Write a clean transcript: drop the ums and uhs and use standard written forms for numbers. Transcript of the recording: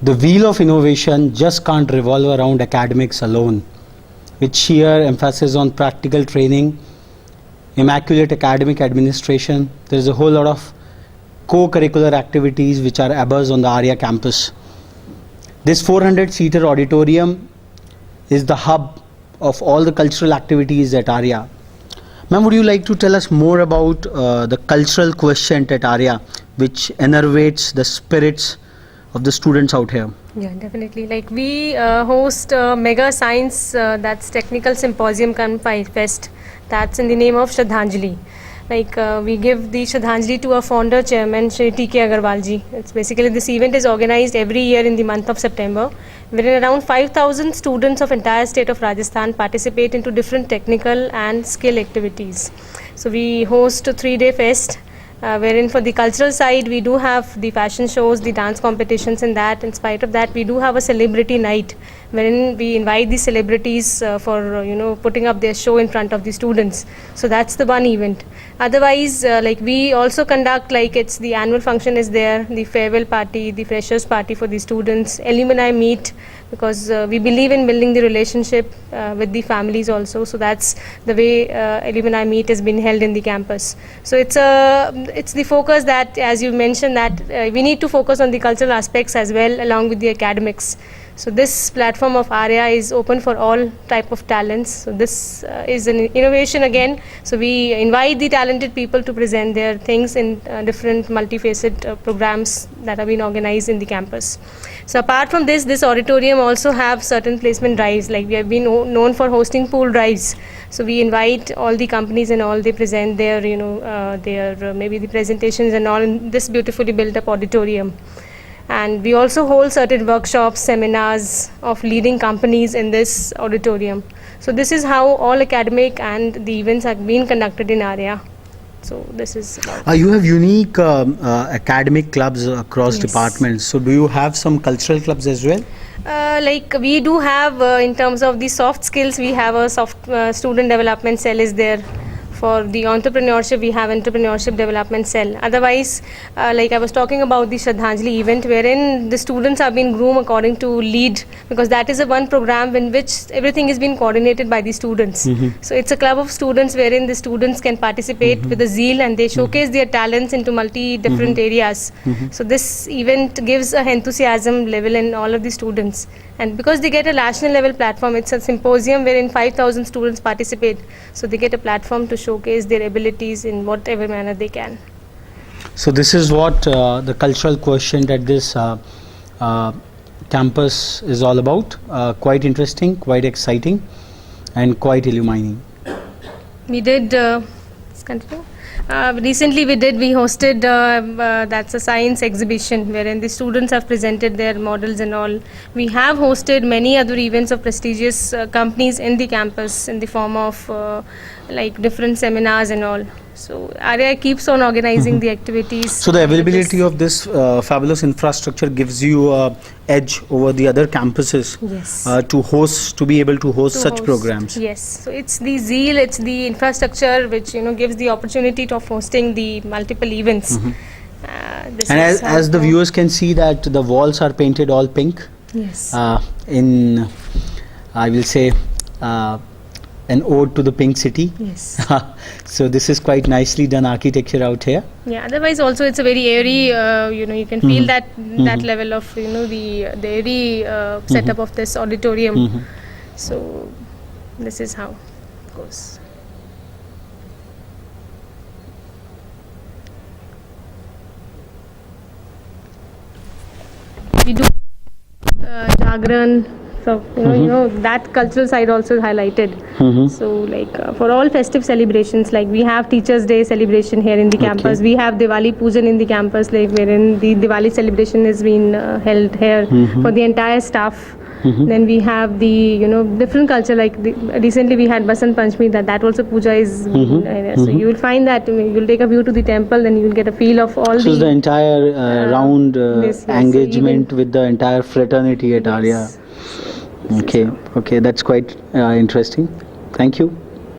The wheel of innovation just can't revolve around academics alone. With sheer emphasis on practical training, immaculate academic administration, there is a whole lot of co-curricular activities which are abuzz on the ARIA campus. This 400-seater auditorium is the hub of all the cultural activities at ARIA. Ma'am, would you like to tell us more about the cultural quotient at ARIA, which enervates the spirits of the students out here? Yeah, definitely. Like we host mega science, that's technical symposium come fest. That's in the name of Shraddhanjali. Like we give the Shraddhanjali to our founder chairman Shri T.K. Agarwal ji. It's basically this event is organized every year in the month of September, wherein around 5,000 students of entire state of Rajasthan participate into different technical and skill activities. So we host a 3-day fest. Wherein for the cultural side we do have the fashion shows, the dance competitions, and that in spite of that we do have a celebrity night wherein we invite the celebrities for putting up their show in front of the students. So that's the one event. Otherwise like we also conduct, like it's the annual function is there, the farewell party, the freshers party for the students, alumni meet, because we believe in building the relationship with the families also. So that's the way alumni meet has been held in the campus. So it's the focus that, as you mentioned, that we need to focus on the cultural aspects as well along with the academics. So this platform of ARIA is open for all type of talents. So this is an innovation again. So we invite the talented people to present their things in different multifaceted programs that have been organized in the campus. So apart from this auditorium also have certain placement drives. Like we have been known for hosting pool drives. So we invite all the companies and all, they present their maybe the presentations and all in this beautifully built up auditorium. And we also hold certain workshops, seminars of leading companies in this auditorium. So this is how all academic and the events have been conducted in ARIA. So this is you have unique academic clubs across departments. So do you have some cultural clubs as well? Like we do have in terms of the soft skills, we have a soft student development cell is there. For the entrepreneurship, we have entrepreneurship development cell. Otherwise, like I was talking about the Shraddhanjali event, wherein the students are being groomed according to lead, because that is a one program in which everything is being coordinated by the students. So it's a club of students wherein the students can participate with a zeal and they showcase their talents into multi different areas. So this event gives a enthusiasm level in all of the students. And because they get a national level platform, it's a symposium wherein 5,000 students participate. So they get a platform to showcase their abilities in whatever manner they can. So this is what the cultural quotient at this campus is all about. Quite interesting, quite exciting, and quite illuminating. We did, let's continue. Recently we hosted that's a science exhibition wherein the students have presented their models and all. We have hosted many other events of prestigious companies in the campus in the form of like different seminars and all. So ARIA keeps on organizing the activities. So the availability of this fabulous infrastructure gives you a edge over the other campuses. Yes. To be able to host such programs. Yes. So it's the zeal, it's the infrastructure which gives the opportunity of hosting the multiple events. And as the viewers can see that the walls are painted all pink. Yes. In I will say an ode to the pink city. Yes. So this is quite nicely done architecture out here. Yeah. Otherwise, also it's a very airy. You can feel that level of the airy setup of this auditorium. So this is how it goes. We do Jagran. So that cultural side also highlighted. So like for all festive celebrations, like we have Teachers' Day celebration here in the campus. We have Diwali Pujan in the campus, like wherein the Diwali celebration is being held here for the entire staff. Then we have the different culture, like recently we had Basant Panchami, that also puja is so you will find that you'll take a view to the temple, then you will get a feel of all the entire round engagement with the entire fraternity at ARIA. Okay, that's quite interesting. Thank you.